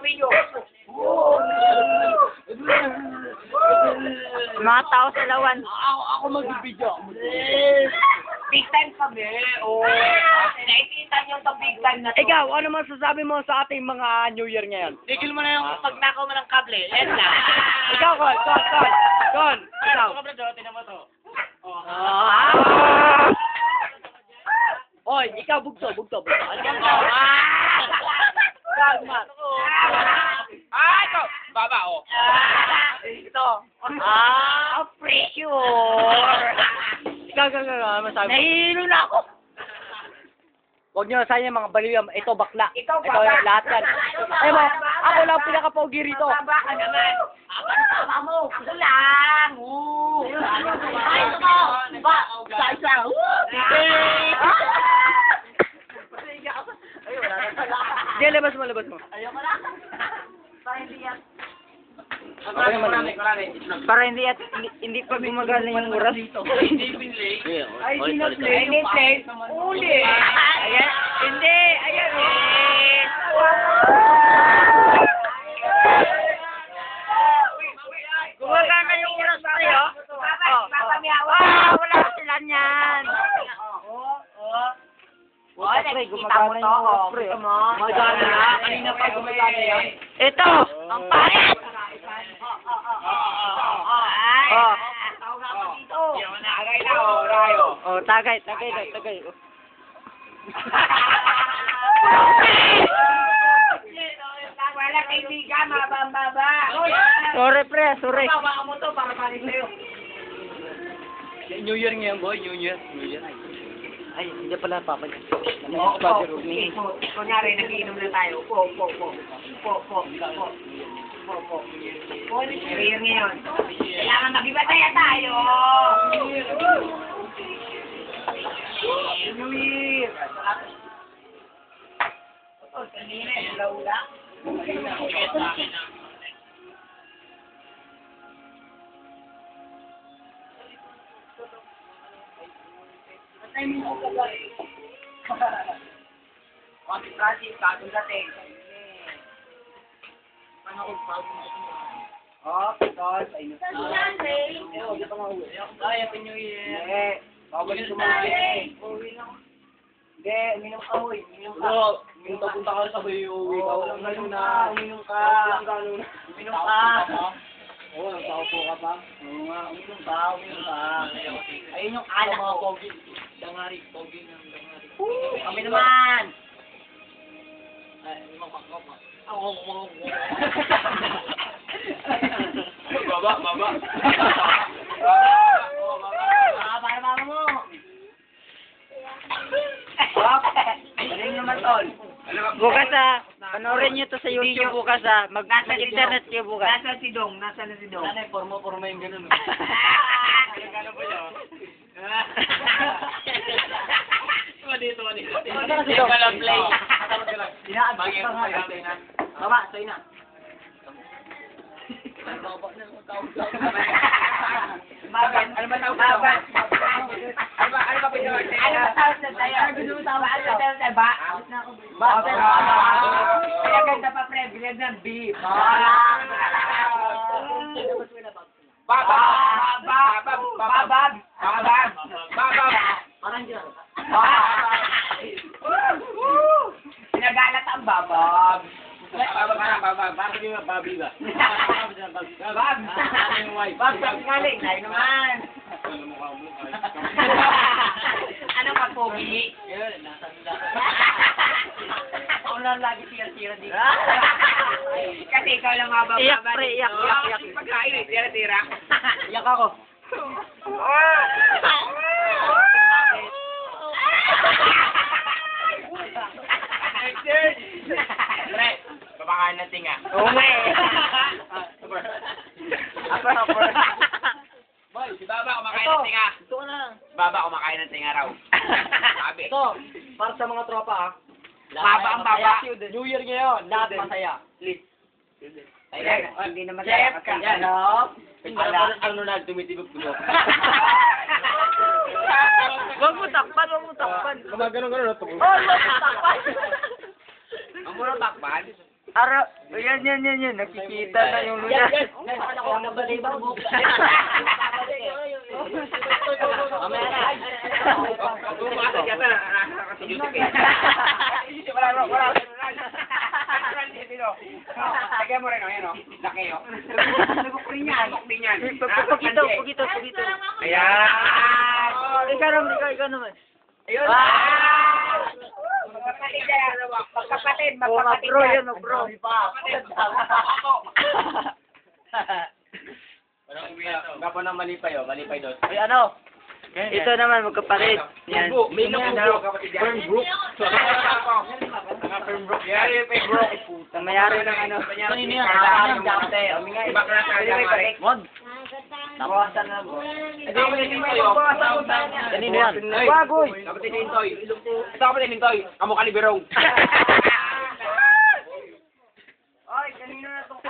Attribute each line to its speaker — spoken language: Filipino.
Speaker 1: Video.
Speaker 2: Mga tao sa lawan.
Speaker 3: Ako mag-video.
Speaker 1: Big time kami. Oh. Nakikita niyo sa big time na to.
Speaker 3: Ikaw, ano masasabi mo sa ating mga New Year ngayon?
Speaker 1: Tigil mo na yung pagnakaw mo ng kable. Yan na.
Speaker 3: Ikaw, Con. Ikaw.
Speaker 1: Ito ka bro, tinan mo to.
Speaker 3: Oy, ikaw bugto. Ano ba? Kalmat.
Speaker 1: Ito. Baba, oh.
Speaker 3: Ito.
Speaker 2: Pressure.
Speaker 3: Ikaw, ano masabi mo?
Speaker 2: Nahihilo na ako.
Speaker 3: Huwag nyo nasaya mga baliw. Ito bakla.
Speaker 1: Ikaw,
Speaker 3: Ito
Speaker 1: baba.
Speaker 3: lahat yan. Ay mo, ako lang pinaka-pogi rito.
Speaker 1: Baba ka naman. Tama mo. Ako lang. Ay, ito. Ba? Isa.
Speaker 3: Hindi, labas mo.
Speaker 1: Ayoko na. Para hindi yan.
Speaker 3: Marami.
Speaker 2: Para hindi pa gumagana yung oras.
Speaker 1: Ay, hindi na play. Hindi play. Uli.
Speaker 2: Ayan. Hindi. Ayan. Gumagana yung oras tayo. Wala sila niyan.
Speaker 3: Pre, gumagana yung oras, pre. Gumagana na. Kanina pa gumagana yan.
Speaker 2: Ito. Ang pangit.
Speaker 3: Oh, tagay.
Speaker 1: Wala kaibigan, mababa.
Speaker 3: Sorry, pre.
Speaker 1: Bawa mo to para palit sa'yo.
Speaker 3: New Year ngayon, boy. New Year. Ay, hindi pala papa niya.
Speaker 1: Kunyari, nagiinom na tayo. Po. New Year ngayon. Kailangan mag-ibataya tayo. New Year. Kanina, laula. Kasi bagong dating. Tol, ay no. Ay, Happy New Year. Bawal sumali. Hindi, uminom ka mo. Punta ka sa bayo. Walang gano'n na. Uminom ka. Oo, nagpaupo ka pa. Oo nga, uminom ka. Ayun yung anak ko. Dangari. Kami naman. Baba. Para mama mo. Galing naman, Tol.
Speaker 2: Bukas panoorin nyo to sa YouTube bukas mag-internet kayo bukas.
Speaker 1: Nasaan si Dong?
Speaker 3: Nanay, forma yung gano'n.
Speaker 1: Ano po yun? Dito.
Speaker 3: Walang play.
Speaker 1: Inaabot pa nga. Baba, sa'yo na. Babat. Ano ba tawag sa'yo? Ano ba pinawag sa'yo? Ano ba tawag sa'yo? Ano ba tawag sa'yo? Babat. Pinaganda pa, pre. Bilag ng beef. Babag. Parang dyan. Pinagalat ang babag. Bakit yung babi ba? Babag galing. Tayo naman. Anong pagpogi? Ako lang lagi tira-tira dito. Kasi ikaw lang mababa.
Speaker 2: Iyak, pre, iyak.
Speaker 1: Pagkain eh, tira-tira.
Speaker 3: Iyak ako.
Speaker 1: Pre, papakain na tinga.
Speaker 2: Oo nga eh.
Speaker 3: Upper.
Speaker 1: Boy, si Baba kumakain ng tinga.
Speaker 3: Ito na.
Speaker 1: Baba kumakain ng tinga raw. Sabi.
Speaker 3: Ito, para sa mga tropa
Speaker 1: Baba ang baba.
Speaker 3: New Year ngayon, lahat masaya. Please.
Speaker 2: Hindi na masaya
Speaker 1: Jeff ka.
Speaker 2: kasi.
Speaker 1: Ano?
Speaker 3: Ang Ronaldo tumitibig pulo.
Speaker 2: Huwag mo takpan.
Speaker 3: Gumagano na ito.
Speaker 2: Oh, huwag mo takpan.
Speaker 1: Ang muna takpan.
Speaker 2: Ara, yan. Nakikita na yung luna.
Speaker 3: Nasaan ako? Nabalibaw mo. Mamaya na.
Speaker 1: Bumasa ka na. Wala. Lagyan mo rin, ayan o. Laki o. Nagok rin yan.
Speaker 2: Pagito.
Speaker 1: Ayan.
Speaker 2: Ikaw naman.
Speaker 1: Ayun. Magkapatid.
Speaker 2: Bro, yan o, bro.
Speaker 1: Gapo ng malipay o. Malipay doon.
Speaker 2: Ay, ano? Ito naman, magkapalit. Yan.
Speaker 1: May kapatid yan. Fernbrook. Fernbrook. Yari yung Fernbrook.
Speaker 2: Ang mayari ng ano.
Speaker 3: Kanino yan?
Speaker 1: Bakla sa Jamari.
Speaker 2: Wag.
Speaker 3: Nabawasan na mo.
Speaker 2: Kanino yan?
Speaker 1: Bagoy. Kapatid ni Intoy. Ito kapatid ni Intoy. Kamukha ni Birong.
Speaker 2: Ay, kanino na itong